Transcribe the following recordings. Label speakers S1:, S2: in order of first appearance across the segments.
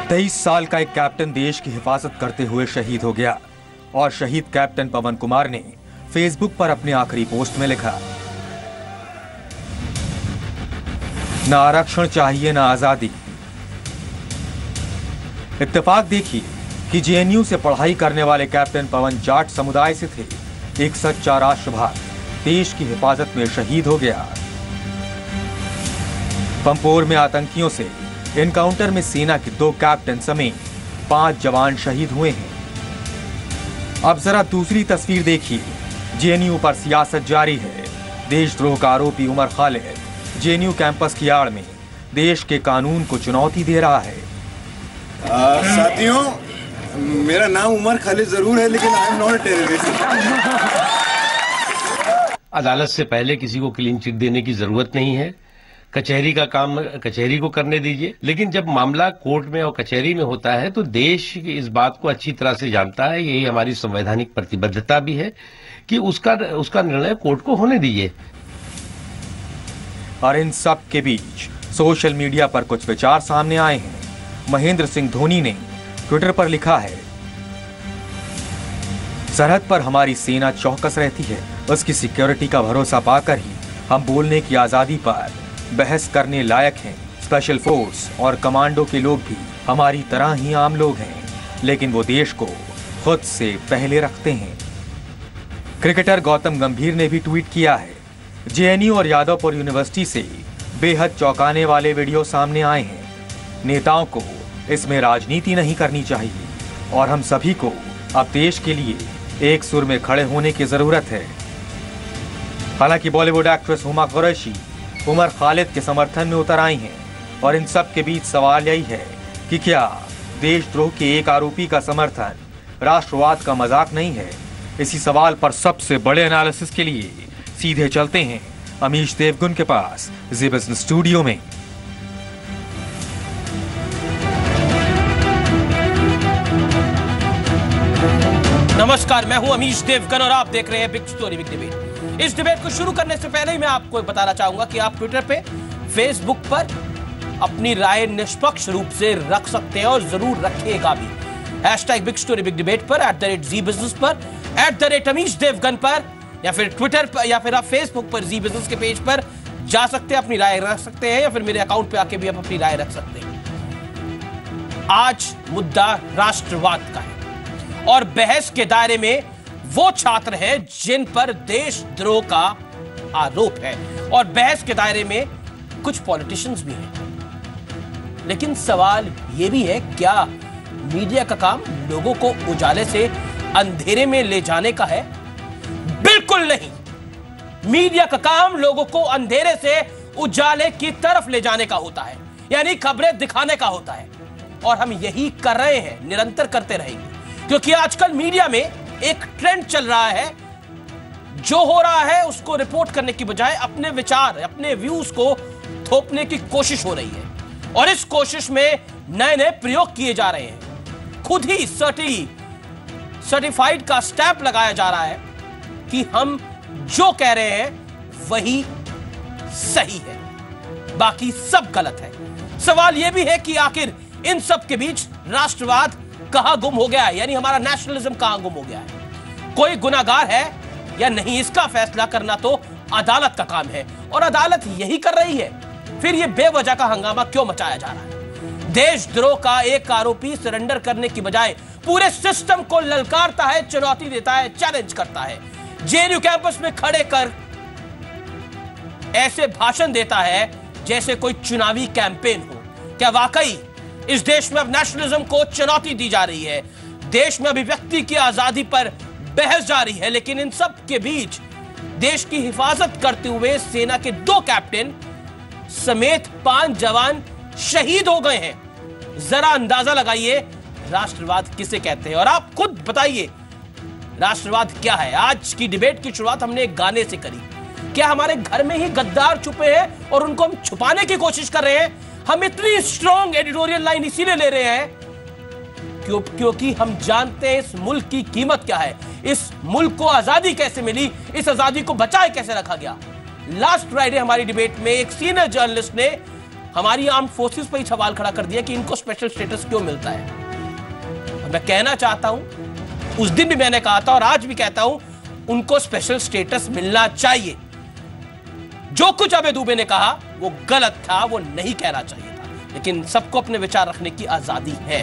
S1: 23 साल का एक कैप्टन देश की हिफाजत करते हुए शहीद हो गया और शहीद कैप्टन पवन कुमार ने फेसबुक पर अपने आखिरी पोस्ट में लिखा, ना आरक्षण चाहिए ना आजादी। इत्तेफाक देखिए कि जेएनयू से पढ़ाई करने वाले कैप्टन पवन जाट समुदाय से थे। एक सच्चा राष्ट्रभक्त देश की हिफाजत में शहीद हो गया। पंपोर में आतंकियों से एनकाउंटर में सेना के 2 कैप्टन समेत 5 जवान शहीद हुए हैं। अब जरा दूसरी तस्वीर देखिए। जेएनयू पर सियासत जारी है। देशद्रोह का आरोपी उमर खालिद जेएनयू कैंपस की आड़ में देश के कानून को चुनौती दे रहा है।
S2: साथियों, मेरा नाम उमर खालिद जरूर है, लेकिन आई एम नॉट टेररिस्ट।
S3: अदालत से पहले किसी को क्लीन चिट देने की जरूरत नहीं है। कचहरी का काम कचहरी को करने दीजिए। लेकिन जब मामला कोर्ट में और कचहरी में होता है तो देश इस बात को अच्छी तरह से जानता है। यही हमारी संवैधानिक प्रतिबद्धता भी है कि उसका निर्णय कोर्ट को होने दीजिए।
S1: और इन सब के बीच सोशल मीडिया पर कुछ विचार सामने आए हैं। महेंद्र सिंह धोनी ने ट्विटर पर लिखा है, सरहद पर हमारी सेना चौकस रहती है। उसकी सिक्योरिटी का भरोसा पाकर ही हम बोलने की आजादी पर बहस करने लायक हैं। स्पेशल फोर्स और कमांडो के लोग भी हमारी तरह ही आम लोग हैं, लेकिन वो देश को खुद से पहले रखते हैं। क्रिकेटर गौतम गंभीर ने भी ट्वीट किया है, जेएनयू और यादवपुर यूनिवर्सिटी से बेहद चौंकाने वाले वीडियो सामने आए हैं। नेताओं को इसमें राजनीति नहीं करनी चाहिए और हम सभी को अब देश के लिए एक सुर में खड़े होने की जरूरत है। हालांकि बॉलीवुड एक्ट्रेस हुमा कुरैशी उमर खालिद के समर्थन में उतर आई हैं और इन सब के बीच सवाल यही है कि क्या देशद्रोह के एक आरोपी का समर्थन राष्ट्रवाद का मजाक नहीं है? इसी सवाल पर सबसे बड़े एनालिसिस के लिए सीधे चलते हैं अमीश देवगन के पास जी बिजनेस स्टूडियो में।
S4: नमस्कार, मैं हूं अमीश देवगन और आप देख रहे हैं बिग स्टोरी बिग डिबेट। इस डिबेट को शुरू करने से पहले ही मैं आपको बताना चाहूंगा कि आप ट्विटर पे, फेसबुक पर अपनी राय निष्पक्ष रूप से रख सकते हैं और जरूर रखिएगा भी। Hashtag big story big debate पर, @जी बिजनेस पर, @अमीश देवगन पर, या फिर ट्विटर पर, या फिर आप फेसबुक पर जी बिजनेस के पेज पर जा सकते हैं, अपनी राय रख सकते हैं, या फिर मेरे अकाउंट पे आके भी आप अपनी राय रख सकते हैं। आज मुद्दा राष्ट्रवाद का है और बहस के दायरे में वो छात्र हैं जिन पर देशद्रोह का आरोप है और बहस के दायरे में कुछ पॉलिटिशियंस भी हैं। लेकिन सवाल यह भी है, क्या मीडिया का काम लोगों को उजाले से अंधेरे में ले जाने का है? बिल्कुल नहीं। मीडिया का काम लोगों को अंधेरे से उजाले की तरफ ले जाने का होता है, यानी खबरें दिखाने का होता है। और हम यही कर रहे हैं, निरंतर करते रहेंगे, क्योंकि आजकल मीडिया में एक ट्रेंड चल रहा है। जो हो रहा है उसको रिपोर्ट करने की बजाय अपने विचार, अपने व्यूज को थोपने की कोशिश हो रही है और इस कोशिश में नए नए प्रयोग किए जा रहे हैं। खुद ही सर्टिफाइड का स्टैंप लगाया जा रहा है कि हम जो कह रहे हैं वही सही है, बाकी सब गलत है। सवाल यह भी है कि आखिर इन सब के बीच राष्ट्रवाद कहां गुम हो गया है, यानी हमारा नेशनलिज्म कहां गुम हो गया है? कोई गुनाहगार है या नहीं, इसका फैसला करना तो अदालत का काम है और अदालत यही कर रही है। फिर यह बेवजह का हंगामा क्यों मचाया जा रहा है? देशद्रोह का एक आरोपी सरेंडर करने की बजाय पूरे सिस्टम को ललकारता है, चुनौती देता है, चैलेंज करता है। जेएनयू कैंपस में खड़े कर ऐसे भाषण देता है जैसे कोई चुनावी कैंपेन हो। क्या वाकई इस देश में अब नेशनलिज्म को चुनौती दी जा रही है? देश में अभिव्यक्ति की आजादी पर बहस जारी है, लेकिन इन सब के बीच देश की हिफाजत करते हुए सेना के 2 कैप्टन समेत 5 जवान शहीद हो गए हैं। जरा अंदाजा लगाइए राष्ट्रवाद किसे कहते हैं और आप खुद बताइए राष्ट्रवाद क्या है। आज की डिबेट की शुरुआत हमने एक गाने से करी। क्या हमारे घर में ही गद्दार छुपे हैं और उनको हम छुपाने की कोशिश कर रहे हैं? हम इतनी स्ट्रॉन्ग एडिटोरियल लाइन इसीलिए ले रहे हैं क्योंकि हम जानते हैं इस मुल्क की कीमत क्या है, इस मुल्क को आजादी कैसे मिली, इस आजादी को बचाए कैसे रखा गया। लास्ट फ्राइडे हमारी डिबेट में एक सीनियर जर्नलिस्ट ने हमारी आर्म्ड फोर्सेस पर ही सवाल खड़ा कर दिया कि इनको स्पेशल स्टेटस क्यों मिलता है। और मैं कहना चाहता हूं, उस दिन भी मैंने कहा था और आज भी कहता हूं, उनको स्पेशल स्टेटस मिलना चाहिए। जो कुछ अभय दुबे ने कहा वो गलत था, वो नहीं कहना चाहिए था, लेकिन सबको अपने विचार रखने की आजादी है।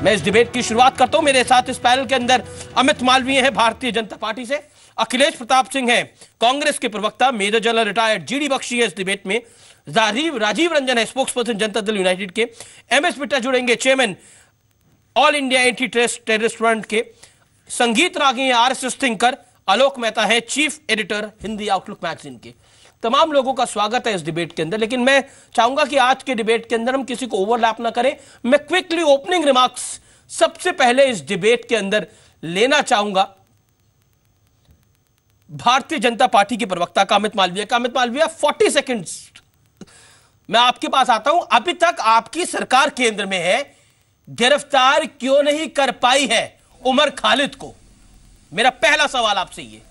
S4: मैं इस डिबेट की शुरुआत करता हूं। मेरे साथ इस पैनल के अंदर अमित मालवीय हैं भारतीय जनता पार्टी से, अखिलेश प्रताप सिंह हैं कांग्रेस के प्रवक्ता, major general retired GD Bakshi है इस डिबेट में, राजीव रंजन है स्पोक्सपर्सन जनता दल यूनाइटेड के, एमएस बिट्टा जुड़ेंगे chairman all India anti terrorist front के, संगीत रागी हैं आरएसएस थिंकर, आलोक मेहता है chief editor Hindi outlook magazine के। तमाम लोगों का स्वागत है इस डिबेट के अंदर, लेकिन मैं चाहूंगा कि आज के डिबेट के अंदर हम किसी को ओवरलैप ना करें। मैं क्विकली ओपनिंग रिमार्क्स सबसे पहले इस डिबेट के अंदर लेना चाहूंगा भारतीय जनता पार्टी के प्रवक्ता का अमित मालवीय का। अमित मालवीय 40 सेकंड्स मैं आपके पास आता हूं। अभी तक आपकी सरकार केंद्र में है, गिरफ्तार क्यों नहीं कर पाई है उमर खालिद को? मेरा पहला सवाल आपसे ये।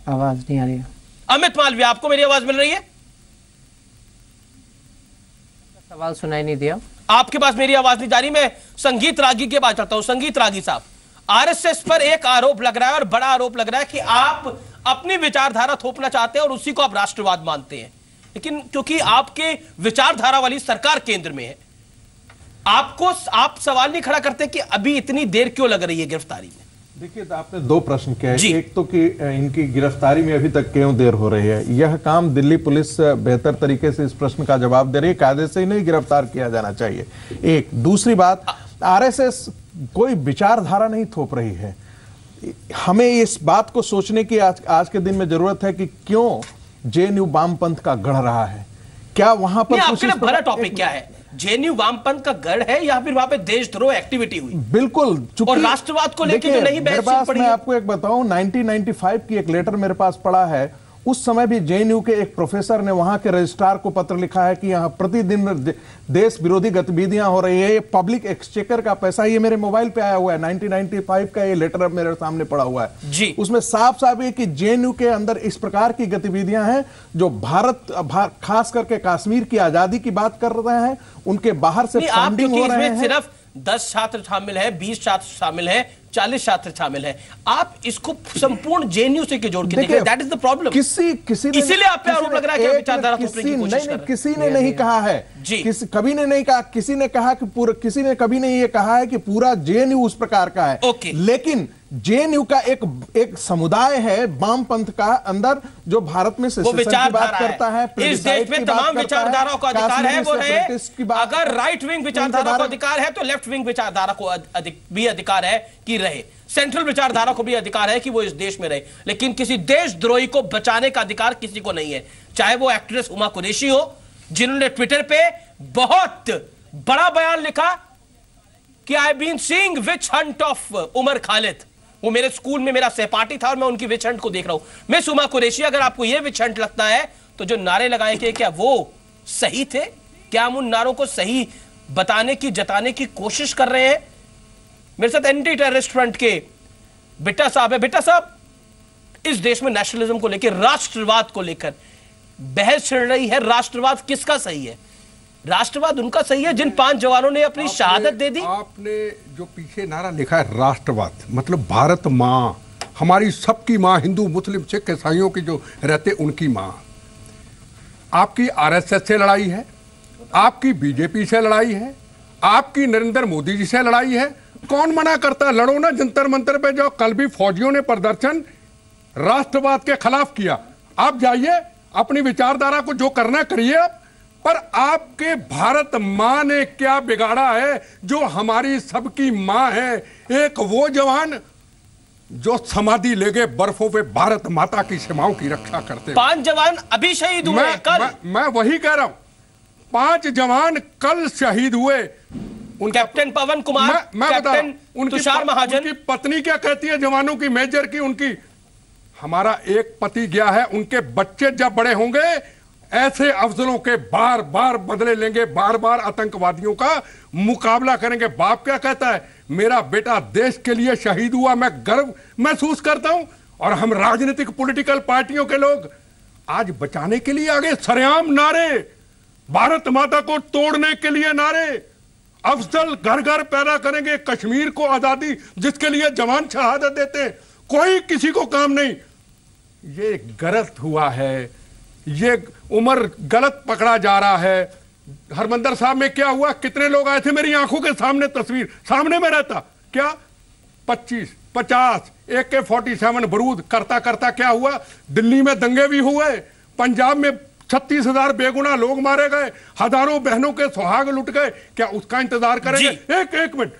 S5: आवाज नहीं आ रही है।
S4: अमित मालवीय, आपको मेरी आवाज मिल रही है?
S5: सवाल सुनाई नहीं दिया।
S4: आपके पास मेरी आवाज नहीं जा रही। मैं संगीत रागी के पास चलता हूं। संगीत रागी साहब, आरएसएस पर एक आरोप लग रहा है और बड़ा आरोप लग रहा है कि आप अपनी विचारधारा थोपना चाहते हैं और उसी को आप राष्ट्रवाद मानते हैं, लेकिन क्योंकि आपके विचारधारा वाली सरकार केंद्र में है, आप सवाल नहीं खड़ा करते कि अभी इतनी देर क्यों लग रही है गिरफ्तारी में?
S6: देखिए, तो आपने दो प्रश्न किए। एक तो कि इनकी गिरफ्तारी में अभी तक क्यों देर हो रही है। यह काम दिल्ली पुलिस बेहतर तरीके से इस प्रश्न का जवाब दे रही है, कायदे से ही नहीं गिरफ्तार किया जाना चाहिए। एक दूसरी बात, आरएसएस कोई विचारधारा नहीं थोप रही है। हमें इस बात को सोचने की आज के दिन में जरूरत है कि क्यों जेएनयू वामपंथ का गढ़ रहा है। क्या वहां पर
S4: आपके लिए बड़ा टॉपिक क्या है? जेएनयू वामपंथ का गढ़ है या फिर वहां पे देशद्रोह एक्टिविटी हुई?
S6: बिल्कुल।
S4: और राष्ट्रवाद को लेकर जो नहीं बहस पड़ी।
S6: मैं आपको एक बताऊं, 1995 की एक लेटर मेरे पास पड़ा है। उस समय भी जेएनयू के एक प्रोफेसर ने वहां के रजिस्ट्रार को पत्र लिखा है कि यहां प्रतिदिन देश विरोधी गतिविधियां हो रही है, ये पब्लिक एक्सचेकर का पैसा। ये मेरे मोबाइल पे आया हुआ है, 1995 का ये लेटर मेरे सामने पड़ा हुआ है
S4: जी।
S6: उसमें साफ साफ है कि जेएनयू के अंदर इस प्रकार की गतिविधियां हैं जो भारत खास करके कश्मीर की आजादी की बात कर रहे हैं, उनके बाहर से फंडिंग हो रहे हैं।
S4: सिर्फ 10 छात्र शामिल है, 20 छात्र शामिल है, 40 छात्र शामिल है, आप इसको संपूर्ण जेएनयू से जोड़ के देखें। That is the problem.
S6: किसी ने
S4: इसीलिए आप पे आरोप लग रहा है कि विचारधारा थोपने की कोशिश कर रहे हैं।
S6: किसी ने नहीं कहा है, कभी ने नहीं कहा। किसी ने कहा कि किसी ने कभी नहीं ये कहा है कि पूरा जेएनयू उस प्रकार का है। लेकिन जेएनयू का एक समुदाय है वामपंथ का अंदर जो भारत में से बात करता है।
S4: इस देश में तमाम विचारधाराओं का अधिकार है, वो है। अगर राइट विंग विचारधारा को अधिकार है तो लेफ्ट विंग विचारधारा को भी अधिकार है कि रहे, सेंट्रल विचारधारा को भी अधिकार है कि वो इस देश में रहे, लेकिन किसी देशद्रोही को बचाने का अधिकार किसी को नहीं है। चाहे वो एक्ट्रेस हुमा कुरैशी हो, जिन्होंने ट्विटर पे बहुत बड़ा बयान लिखा कि I been seeing witch hunt of Umar Khalid. वो मेरे स्कूल में मेरा सहपाठी था और मैं उनकी विच हंट को देख रहा हूं। मिस उमा कुरैशी, अगर आपको यह विच हंट लगता है तो जो नारे लगाए गए क्या वो सही थे? क्या हम उन नारों को सही बताने की, जताने की कोशिश कर रहे हैं? मेरे साथ एंटी टेररिस्ट फ्रंट के बिट्टा साहब है। बिट्टा साहब, इस देश में नेशनलिज्म को लेकर, राष्ट्रवाद को लेकर बहस चल रही है। राष्ट्रवाद किसका सही है? राष्ट्रवाद उनका सही है जिन 5 जवानों ने अपनी शहादत दे दी।
S7: आपने जो पीछे नारा लिखा है राष्ट्रवाद, मतलब भारत मां, हमारी सबकी मां, हिंदू मुस्लिम सिख ईसाइयों की जो रहते उनकी मां। आपकी आरएसएस से लड़ाई है, आपकी बीजेपी से लड़ाई है, आपकी नरेंद्र मोदी जी से लड़ाई है। कौन मना करता है? लड़ो ना, जंतर मंतर पे जाओ। कल भी फौजियों ने प्रदर्शन राष्ट्रवाद के खिलाफ किया। आप जाइए, अपनी विचारधारा को जो करना करिए आप, पर आपके भारत मां ने क्या बिगाड़ा है जो हमारी सबकी मां है? एक वो जवान जो समाधि ले गए बर्फों पे भारत माता की सीमाओं की रक्षा करते।
S4: 5 जवान अभी शहीद हुए कल।
S7: मैं वही कह रहा हूं, 5 जवान कल शहीद हुए।
S4: कैप्टन पवन कुमार, कैप्टन तुषार महाजन।
S7: उनकी पत्नी क्या कहती है जवानों की, मेजर की? उनकी, हमारा एक पति गया है, उनके बच्चे जब बड़े होंगे ऐसे अफजलों के बार बार बदले लेंगे, बार बार आतंकवादियों का मुकाबला करेंगे। बाप क्या कहता है? मेरा बेटा देश के लिए शहीद हुआ, मैं गर्व महसूस करता हूं। और हम राजनीतिक पॉलिटिकल पार्टियों के लोग आज बचाने के लिए आगे सरेआम नारे, भारत माता को तोड़ने के लिए नारे, अफजल घर घर पैदा करेंगे, कश्मीर को आजादी जिसके लिए जवान शहादत देते, कोई किसी को काम नहीं। ये गलत हुआ है, ये उम्र गलत पकड़ा जा रहा है। हरमंदर साहब में क्या हुआ, कितने लोग आए थे, मेरी आंखों के सामने तस्वीर सामने में रहता, क्या 25, 50 AK-47 बरूद करता करता क्या हुआ, दिल्ली में दंगे भी हुए, पंजाब में 36,000 बेगुनाह लोग मारे गए, हजारों बहनों के सुहाग लुट गए। क्या उसका इंतजार करेंगे? एक मिनट,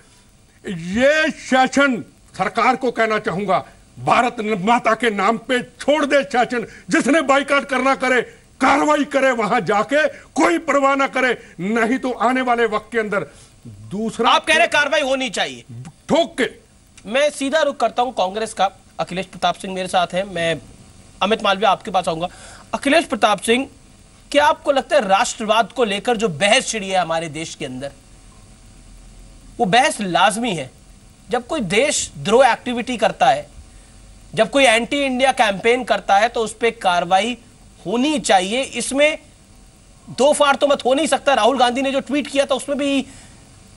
S7: ये सेशन सरकार को कहना चाहूंगा, भारत माता के नाम पे छोड़ दे सेशन। जिसने बाइकाट करना करे, कार्रवाई करे, वहां जाके कोई परवाह ना करे, नहीं तो आने वाले वक्त के अंदर दूसरा।
S4: आप कह रहे कार्रवाई होनी चाहिए
S7: ठोक के।
S4: मैं सीधा रुख करता हूं कांग्रेस का। अखिलेश प्रताप सिंह मेरे साथ हैं, मैं अमित मालवीय आपके पास आऊंगा। अखिलेश प्रताप सिंह, क्या आपको लगता है राष्ट्रवाद को लेकर जो बहस छिड़ी है हमारे देश के अंदर, वो बहस लाजमी है? जब कोई देश द्रोह एक्टिविटी करता है, जब कोई एंटी इंडिया कैंपेन करता है, तो उस पर कार्रवाई होनी चाहिए। इसमें दो फाड़ तो मत हो नहीं सकता। राहुल गांधी ने जो ट्वीट किया था उसमें भी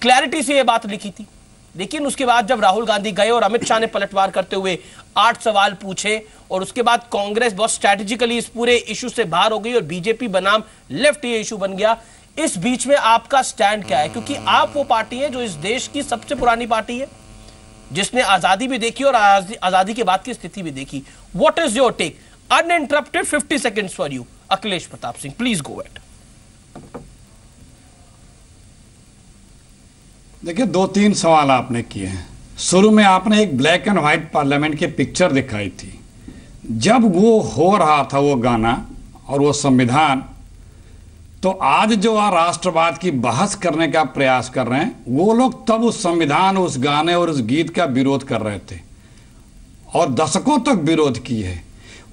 S4: क्लैरिटी से यह बात लिखी थी, लेकिन उसके बाद जब राहुल गांधी गए और अमित शाह ने पलटवार करते हुए 8 सवाल पूछे, और उसके बाद कांग्रेस बहुत स्ट्रैटेजिकली इस पूरे इशू से बाहर हो गई और बीजेपी बनाम लेफ्ट ये इशू बन गया। इस बीच में आपका स्टैंड क्या है? क्योंकि आप वो पार्टी है जो इस देश की सबसे पुरानी पार्टी है, जिसने आजादी भी देखी और आजादी के बाद की स्थिति भी देखी। What is your take? Uninterrupted 50 seconds for you, Akhilesh Pratap Singh, please go ahead.
S8: देखिए, 2-3 सवाल आपने किए हैं। शुरू में आपने एक ब्लैक एंड व्हाइट पार्लियामेंट की पिक्चर दिखाई थी। जब वो हो रहा था वो गाना और वो संविधान, तो आज जो राष्ट्रवाद की बहस करने का प्रयास कर रहे हैं, वो लोग तब उस संविधान, उस गाने और उस गीत का विरोध कर रहे थे और दशकों तक विरोध किए है।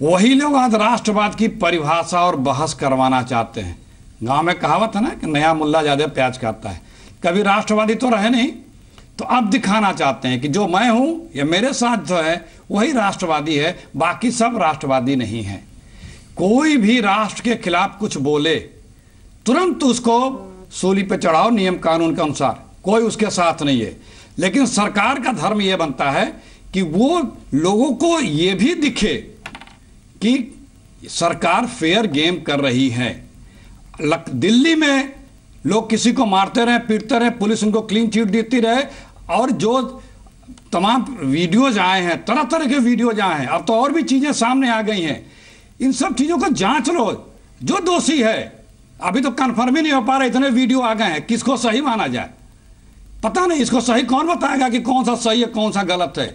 S8: वही लोग आज राष्ट्रवाद की परिभाषा और बहस करवाना चाहते हैं। गांव में कहावत है ना कि नया मुल्ला ज्यादा प्याज खाता है। कभी राष्ट्रवादी तो रहे नहीं, तो अब दिखाना चाहते हैं कि जो मैं हूं या मेरे साथ जो है वही राष्ट्रवादी है, बाकी सब राष्ट्रवादी नहीं है। कोई भी राष्ट्र के खिलाफ कुछ बोले, तुरंत उसको सूली पे चढ़ाओ नियम कानून के अनुसार, कोई उसके साथ नहीं है। लेकिन सरकार का धर्म यह बनता है कि वो लोगों को यह भी दिखे कि सरकार फेयर गेम कर रही है। दिल्ली में लोग किसी को मारते रहे, पीटते रहे, पुलिस उनको क्लीन चिट देती रहे, और जो तमाम वीडियोज आए हैं, तरह तरह के वीडियोज आए हैं, अब तो और भी चीजें सामने आ गई हैं। इन सब चीजों को जांच लो, जो दोषी है। अभी तो कन्फर्म ही नहीं हो पा रहा, इतने वीडियो आ गए हैं, किसको सही माना जाए पता नहीं। इसको सही कौन बताएगा कि कौन सा सही है कौन सा गलत है?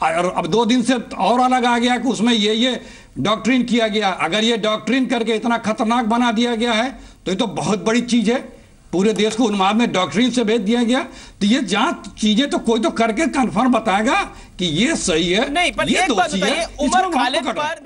S8: और अब 2 दिन से और अलग आ गया कि उसमें ये डॉक्ट्रिन किया गया। अगर ये डॉक्ट्रिन करके इतना खतरनाक बना दिया गया है तो ये तो बहुत बड़ी चीज है। पूरे देश को उन्माद में डॉक्ट्रिन से भेज दिया गया। तो ये जांच चीजें तो कोई तो करके कंफर्म बताएगा कि ये सही है,
S4: नहीं, पर
S8: ये
S4: एक बात
S8: दोषी है।
S4: बताइए, उमर खालिद पर